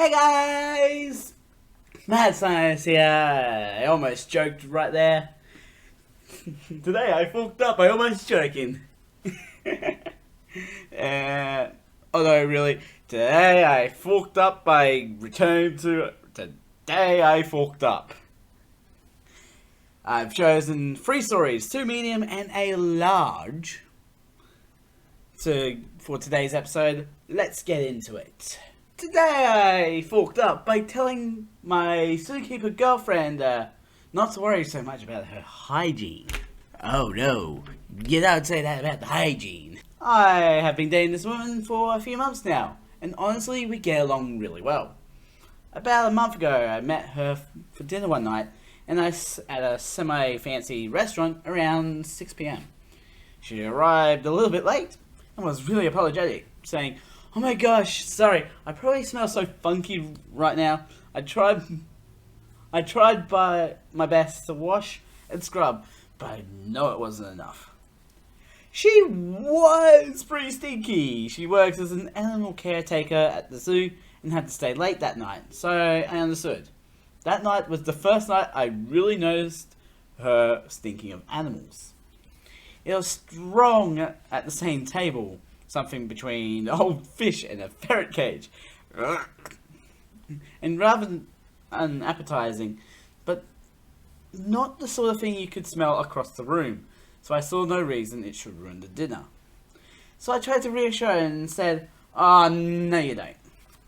Hey guys! Mad Science here. I almost joked right there. Today I fucked up by almost joking. Although really, today I fucked up by returning to today I fucked up. I've chosen 3 stories, 2 medium and a large. For today's episode, let's get into it. Today I fucked up by telling my zookeeper girlfriend not to worry so much about her hygiene. Oh no, you don't say that about the hygiene. I have been dating this woman for a few months now, and honestly we get along really well. About a month ago I met her for dinner one night at a semi-fancy restaurant around 6 p.m. She arrived a little bit late and was really apologetic, saying, "Oh my gosh, sorry, I probably smell so funky right now. I tried by my best to wash and scrub, but I know it wasn't enough." She was pretty stinky. She works as an animal caretaker at the zoo and had to stay late that night, so I understood. That night was the first night I really noticed her stinking of animals. It was strong at the same table, something between an old fish and a ferret cage. And rather unappetizing, but not the sort of thing you could smell across the room, so I saw no reason it should ruin the dinner. So I tried to reassure her and said, "Oh, no you don't."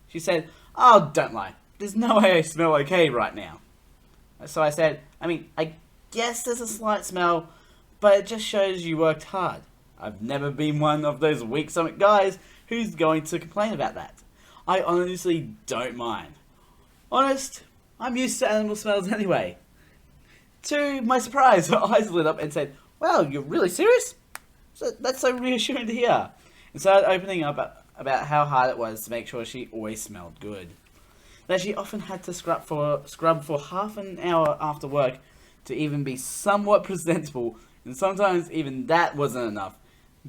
She said, "Oh, don't lie. There's no way I smell okay right now." So I said, I guess there's a slight smell, but it just shows you worked hard. I've never been one of those weak-stomached guys who's going to complain about that. I honestly don't mind. Honest, I'm used to animal smells anyway. To my surprise, her eyes lit up and said, "Wow, you're really serious? That's so reassuring to hear." And started opening up about how hard it was to make sure she always smelled good. That she often had to scrub for half an hour after work to even be somewhat presentable, and sometimes even that wasn't enough.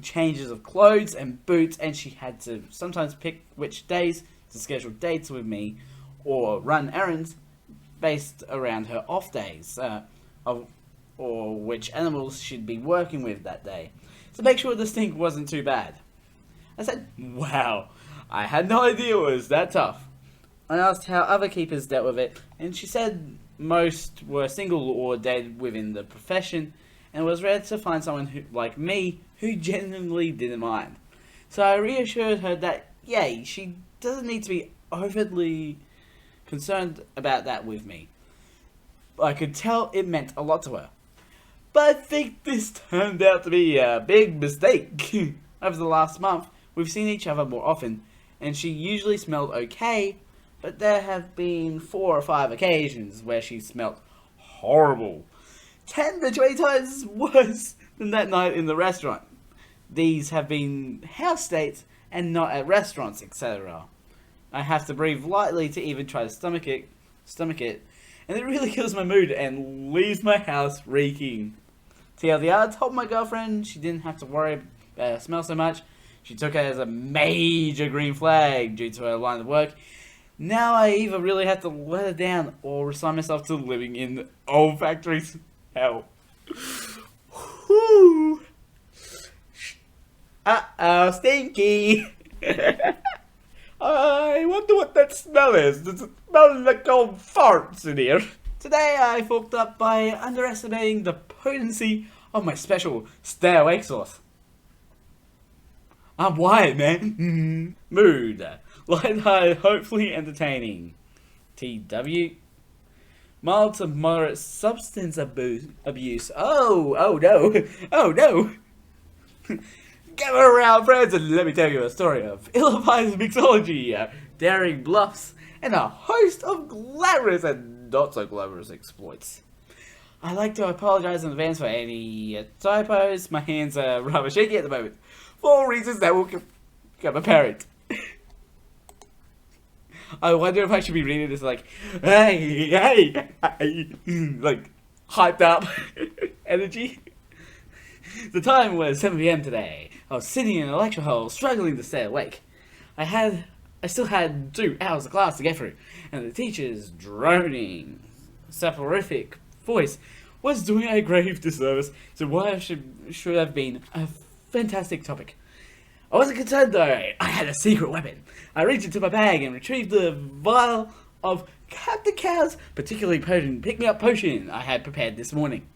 Changes of clothes and boots, and she had to sometimes pick which days to schedule dates with me or run errands based around her off days or which animals she'd be working with that day to make sure the stink wasn't too bad. I said, "Wow, I had no idea it was that tough." I asked how other keepers dealt with it, and she said most were single or dated within the profession, and it was rare to find someone like me who genuinely didn't mind. So I reassured her that, yay, she doesn't need to be overly concerned about that with me. I could tell it meant a lot to her. But I think this turned out to be a big mistake. Over the last month, we've seen each other more often, and she usually smelled okay, but there have been 4 or 5 occasions where she smelled horrible. 10 to 20 times worse than that night in the restaurant. These have been house dates and not at restaurants, etc. I have to breathe lightly to even try to stomach it, and it really kills my mood and leaves my house reeking. TLDR, told my girlfriend she didn't have to worry about her smell so much. She took it as a major green flag due to her line of work. Now I either really have to let her down or resign myself to living in olfactory hell. Whew. Uh-oh, stinky. I wonder what that smell is. Does it smell like old farts in here? Today I fucked up by underestimating the potency of my special stay awake sauce. I'm wired, man. Mood. Light-hearted, hopefully entertaining. TW. Mild to moderate substance abuse. Oh no. Oh no. Gather around, friends, and let me tell you a story of ill-advised mixology, daring bluffs, and a host of glamorous and not-so-glamorous exploits. I'd like to apologize in advance for any typos. My hands are rather shaky at the moment, for reasons that will become apparent. I wonder if I should be reading this like, hey, like, hyped up energy. The time was 7 p.m. today. I was sitting in a lecture hall, struggling to stay awake. I had I still had 2 hours of class to get through, and the teacher's droning, soporific voice was doing a grave disservice to what should have been a fantastic topic. I wasn't concerned though. I had a secret weapon. I reached into my bag and retrieved the vial of Captain Cow's particularly potent pick-me-up potion I had prepared this morning.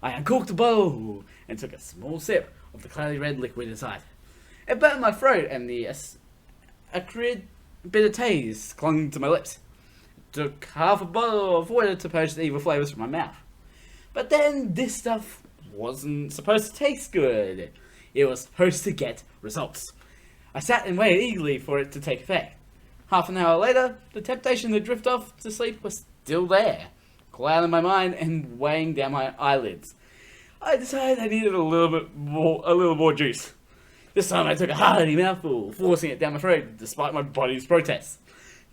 I uncorked the bottle and took a small sip of the cloudy red liquid inside. It burned my throat and the acrid bitter taste clung to my lips. It took half a bottle of water to purge the evil flavours from my mouth. But then this stuff wasn't supposed to taste good. It was supposed to get results. I sat and waited eagerly for it to take effect. Half an hour later, the temptation to drift off to sleep was still there, clouding my mind and weighing down my eyelids. I decided I needed a little more juice. This time I took a hearty mouthful, forcing it down my throat despite my body's protests.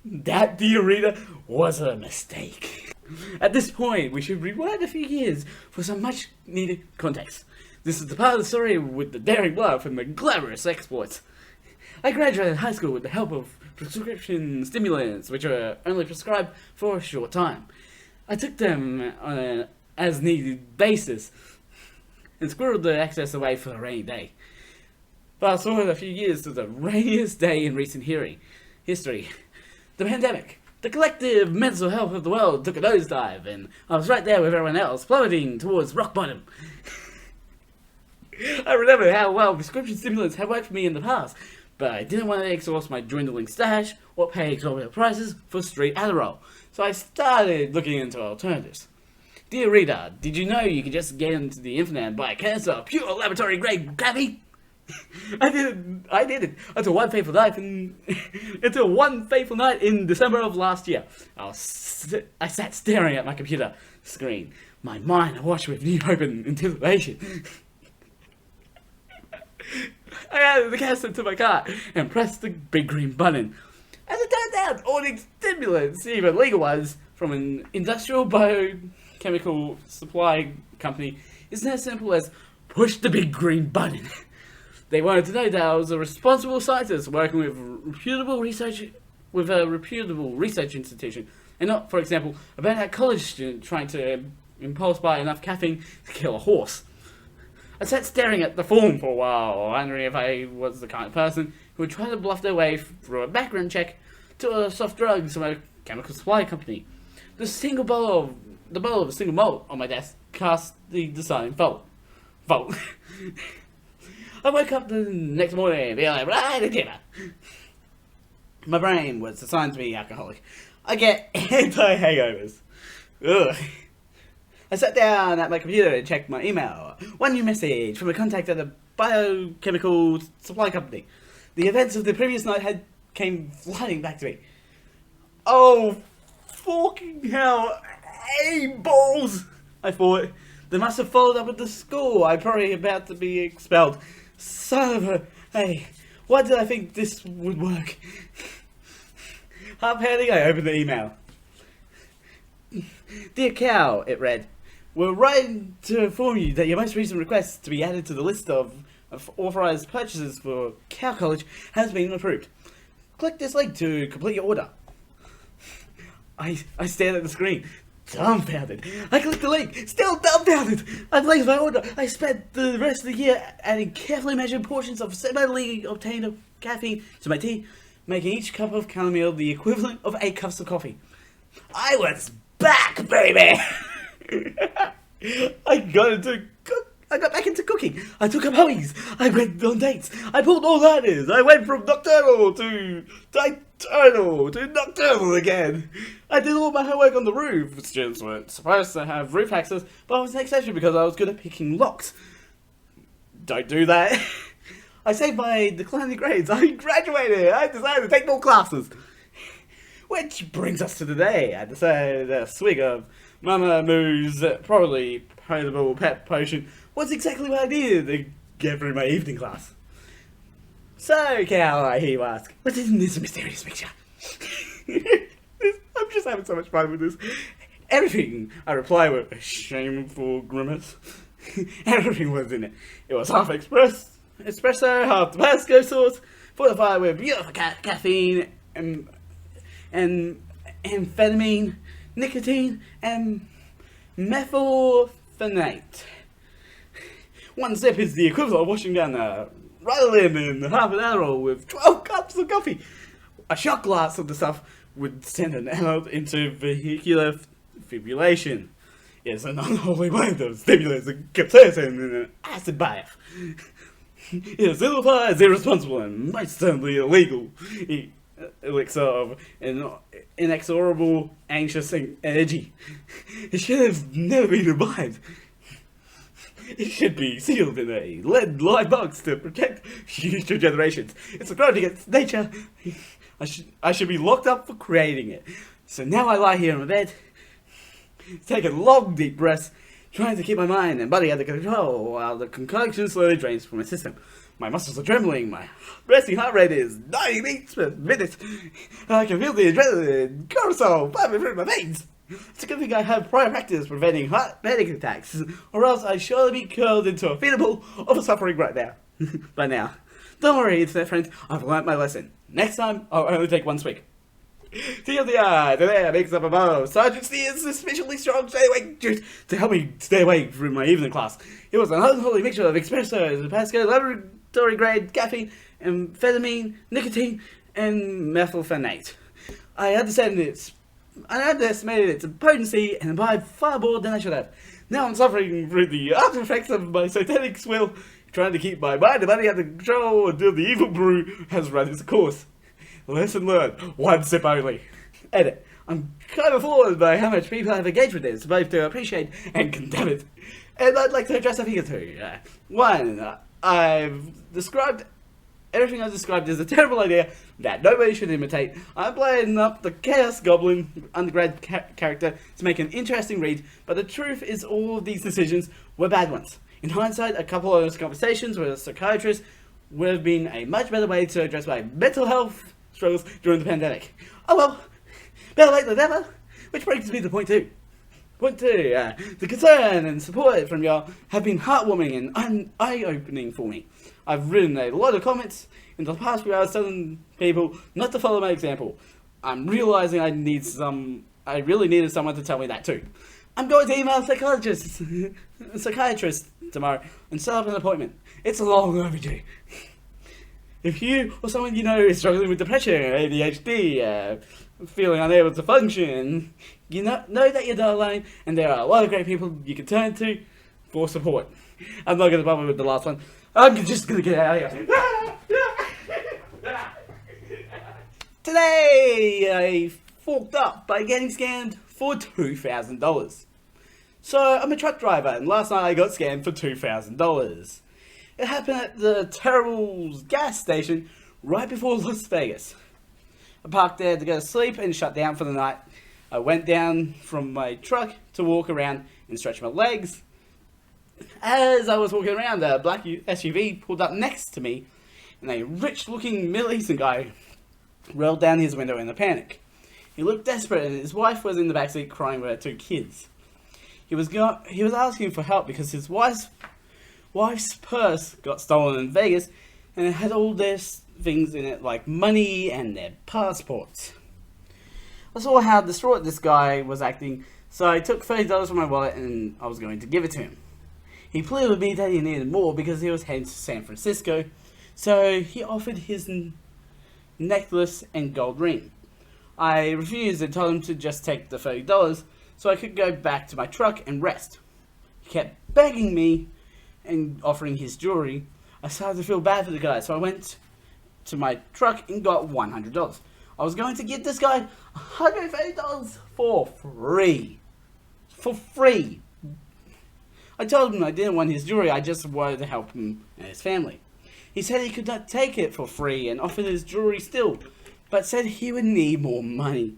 That, dear reader, was a mistake. At this point, we should rewind a few years for some much needed context. This is the part of the story with the daring bluff and the glamorous exploits. I graduated high school with the help of prescription stimulants, which were only prescribed for a short time. I took them on an as-needed basis and squirreled the excess away for a rainy day. Fast forward a few years to the rainiest day in recent history. The pandemic. The collective mental health of the world took a nosedive, and I was right there with everyone else, plummeting towards rock bottom. I remember how well prescription stimulants had worked for me in the past, but I didn't want to exhaust my dwindling stash or pay exorbitant prices for street Adderall, so I started looking into alternatives. Dear reader, did you know you could just get into the internet and buy a canister of pure laboratory-grade gravy? I did it until one fateful night in December of last year. I sat staring at my computer screen, my mind awash with new hope and anticipation. I added the canister to my cart and pressed the big green button. As it turned out, ordering stimulants, even legal ones, from an industrial biochemical supply company isn't as simple as push the big green button. They wanted to know that I was a responsible scientist working with a reputable research institution, and not, for example, a burnt-out college student trying to impulse buy enough caffeine to kill a horse. I sat staring at the form for a while, wondering if I was the kind of person who would try to bluff their way through a background check to a soft drugs from a chemical supply company. The bottle of a single malt on my desk cast the deciding vote. I woke up the next morning being like, right at dinner. My brain was assigned to be alcoholic. I get anti-hangovers. Ugh. I sat down at my computer and checked my email. One new message from a contact at a biochemical supply company. The events of the previous night came flooding back to me. Oh, fucking hell. Hey, balls! I thought. They must have followed up at the school. I'm probably about to be expelled. Son of a... Hey, why did I think this would work? Half panicking, I opened the email. Dear Cow, it read, we're writing to inform you that your most recent request to be added to the list of authorized purchases for Cow College has been approved. Click this link to complete your order. I stared at the screen, dumbfounded. I clicked the link, still dumbfounded. I placed my order. I spent the rest of the year adding carefully measured portions of semi-legally obtained caffeine to my tea, making each cup of chamomile the equivalent of 8 cups of coffee. I was back, baby! I got back into cooking. I took up hobbies. I went on dates. I pulled all nighters. I went from nocturnal to diurnal to nocturnal again. I did all my homework on the roof. Students weren't supposed to have roof access, but I was an exception because I was good at picking locks. Don't do that. I saved my declining grades. I graduated. I decided to take more classes. Which brings us to today. I decided a swig of Mama Moo's probably potable pet potion was exactly what I needed to get through my evening class. So, Cow, I hear you ask, but isn't this a mysterious mixture? I'm just having so much fun with this. Everything, I reply with a shameful grimace. Everything was in it. It was half espresso, half Tabasco sauce, fortified with beautiful caffeine, and amphetamine, nicotine, and methylphenate. One sip is the equivalent of washing down a Ritalin and half an Adderall with 12 cups of coffee. A shot glass of the stuff would send an adult into vehicular fibrillation. It's an unholy blend of stimulants and capsaicin in an acid bath. It is simplified, irresponsible, and most certainly illegal elixir of an inexorable, anxious energy. It should have never been imbibed. It should be sealed in a lead-lined box to protect future generations. It's a crime against nature. I should be locked up for creating it. So now I lie here in my bed, taking long, deep breaths, trying to keep my mind and body under control while the concoction slowly drains from my system. My muscles are trembling, my resting heart rate is 90 beats per minute. I can feel the adrenaline cortisol pumping through my veins. It's a good thing I have prior practice preventing heart panic attacks, or else I'd surely be curled into a fetal ball of suffering right now. By now. Don't worry, internet friends, I've learnt my lesson. Next time, I'll only take one swig. TLDR, today I mix up a bottle of Sergeant Steer's suspiciously strong stay-awake juice to help me stay awake through my evening class. It was an unholy mixture of espresso, Pasco, laboratory-grade caffeine, amphetamine, nicotine, and methylphenate. I underestimated its potency and imbibed far more than I should have. Now I'm suffering through the after effects of my satanic swill, trying to keep my mind and body under control until the evil brew has run its course. Lesson learned, one sip only. Edit. I'm kind of floored by how much people have engaged with this, both to appreciate and condemn it. And I'd like to address a thing or two. One, everything I've described is a terrible idea that nobody should imitate. I'm playing up the Chaos Goblin undergrad character to make an interesting read, but the truth is all of these decisions were bad ones. In hindsight, a couple of those conversations with a psychiatrist would have been a much better way to address my mental health struggles during the pandemic. Oh well, better late than never. Which brings me to point two. Point two, the concern and support from y'all have been heartwarming and eye-opening for me. I've written a lot of comments in the past few hours telling people not to follow my example. I'm realizing I really needed someone to tell me that too. I'm going to email a psychiatrist tomorrow and set up an appointment. It's long overdue. If you or someone you know is struggling with depression, ADHD, feeling unable to function, you know that you're not alone, and there are a lot of great people you can turn to for support. I'm not going to bother with the last one. I'm just going to get out of here. Today, I forked up by getting scammed for $2,000. So, I'm a truck driver, and last night I got scammed for $2,000. It happened at the Terrible's gas station right before Las Vegas. I parked there to go to sleep and shut down for the night. I went down from my truck to walk around and stretch my legs. As I was walking around, a black SUV pulled up next to me, and a rich-looking Middle Eastern guy rolled down his window in a panic. He looked desperate, and his wife was in the backseat crying with her 2 kids. He was asking for help because his wife's purse got stolen in Vegas, and it had all their things in it, like money and their passports. I saw how distraught this guy was acting, so I took $30 from my wallet and I was going to give it to him. He pleaded with me that he needed more because he was heading to San Francisco, so he offered his necklace and gold ring. I refused and told him to just take the $30 so I could go back to my truck and rest. He kept begging me and offering his jewelry. I started to feel bad for the guy, so I went to my truck and got $100. I was going to give this guy $130 for free. For free. I told him I didn't want his jewelry, I just wanted to help him and his family. He said he could not take it for free and offered his jewelry still, but said he would need more money.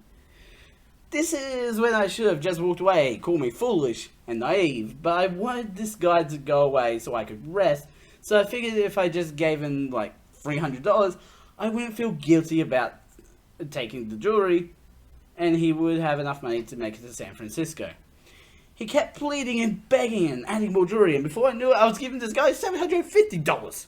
This is when I should have just walked away, call me foolish and naive, but I wanted this guy to go away so I could rest, so I figured if I just gave him like $300, I wouldn't feel guilty about taking the jewelry, and he would have enough money to make it to San Francisco. He kept pleading and begging and adding more jewelry, and before I knew it, I was giving this guy $750.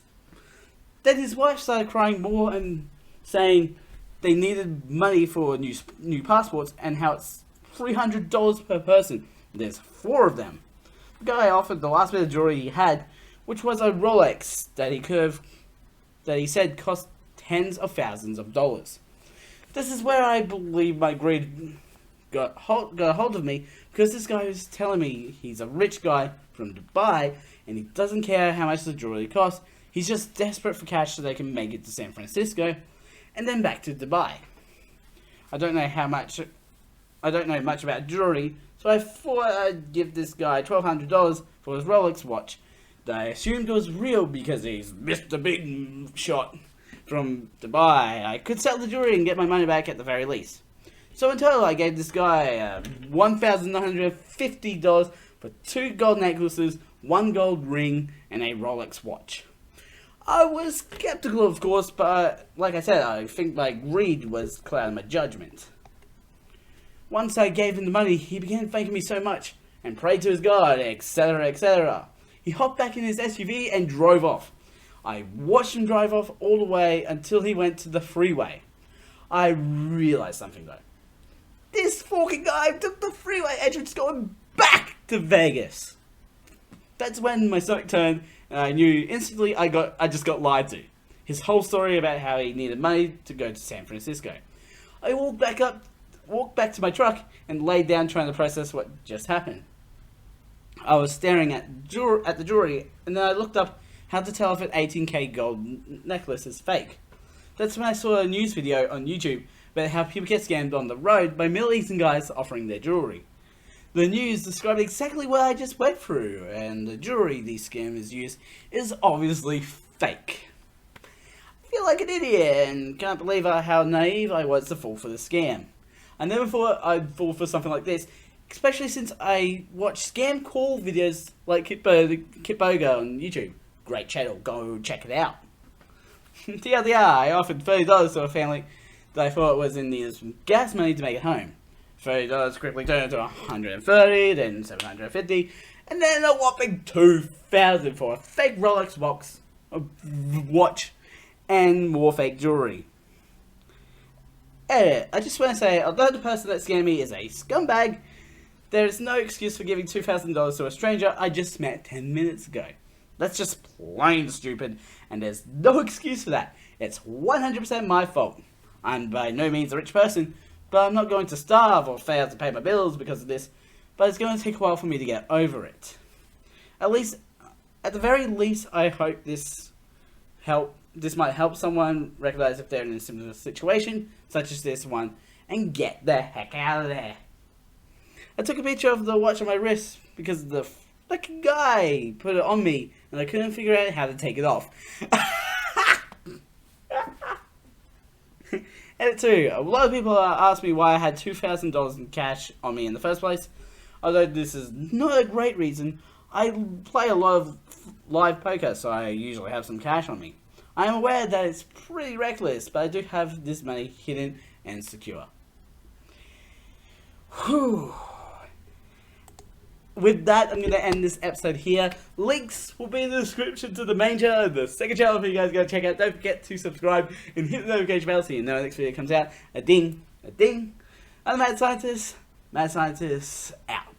Then his wife started crying more and saying they needed money for new passports and how it's $300 per person. There's 4 of them. The guy offered the last bit of jewelry he had, which was a Rolex that he said cost tens of thousands of dollars. This is where I believe my greed got a hold of me, because this guy was telling me he's a rich guy from Dubai and he doesn't care how much the jewelry costs. He's just desperate for cash so they can make it to San Francisco and then back to Dubai. I don't know much about jewelry, so I thought I'd give this guy $1,200 for his Rolex watch that I assumed was real because he's Mr. Big Shot from Dubai. I could sell the jewelry and get my money back at the very least. So in total, I gave this guy $1,950 for 2 gold necklaces, 1 gold ring, and a Rolex watch. I was skeptical, of course, but like I said, I think my greed was clouding my judgment. Once I gave him the money, he began thanking me so much and prayed to his God, etc., etc. He hopped back in his SUV and drove off. I watched him drive off all the way until he went to the freeway. I realized something though. This fucking guy took the freeway entrance going back to Vegas. That's when my stomach turned and I knew instantly I just got lied to. His whole story about how he needed money to go to San Francisco. I walked back to my truck and laid down trying to process what just happened. I was staring at the jewelry and then I looked up how to tell if an 18K gold necklace is fake. That's when I saw a news video on YouTube about how people get scammed on the road by Middle Eastern guys offering their jewelry. The news described exactly what I just went through, and the jewelry these scammers use is obviously fake. I feel like an idiot and can't believe how naive I was to fall for the scam. I never thought I'd fall for something like this, especially since I watch scam call videos like Kitboga on YouTube. Great channel, go check it out. TLDR, I offered $30 to a family that I thought was in need of some gas money to make it home. $30 quickly turned into $130, then $750, and then a whopping $2,000 for a fake Rolex watch, and more fake jewelry. Edit. I just want to say, although the person that scammed me is a scumbag, there is no excuse for giving $2,000 to a stranger I just met 10 minutes ago. That's just plain stupid, and there's no excuse for that. It's 100% my fault. I'm by no means a rich person, but I'm not going to starve or fail to pay my bills because of this, but it's going to take a while for me to get over it. At the very least, I hope this might help someone recognize if they're in a similar situation, such as this one, and get the heck out of there. I took a picture of the watch on my wrist because the fucking guy put it on me, and I couldn't figure out how to take it off. Edit 2. A lot of people ask me why I had $2,000 in cash on me in the first place. Although this is not a great reason, I play a lot of live poker, so I usually have some cash on me. I am aware that it's pretty reckless, but I do have this money hidden and secure. Whew. With that, I'm going to end this episode here. Links will be in the description to the main channel and the second channel for you guys to go check out. Don't forget to subscribe and hit the notification bell so you know when the next video comes out. A ding, a ding. I'm the Mad Scientist. Mad Scientist out.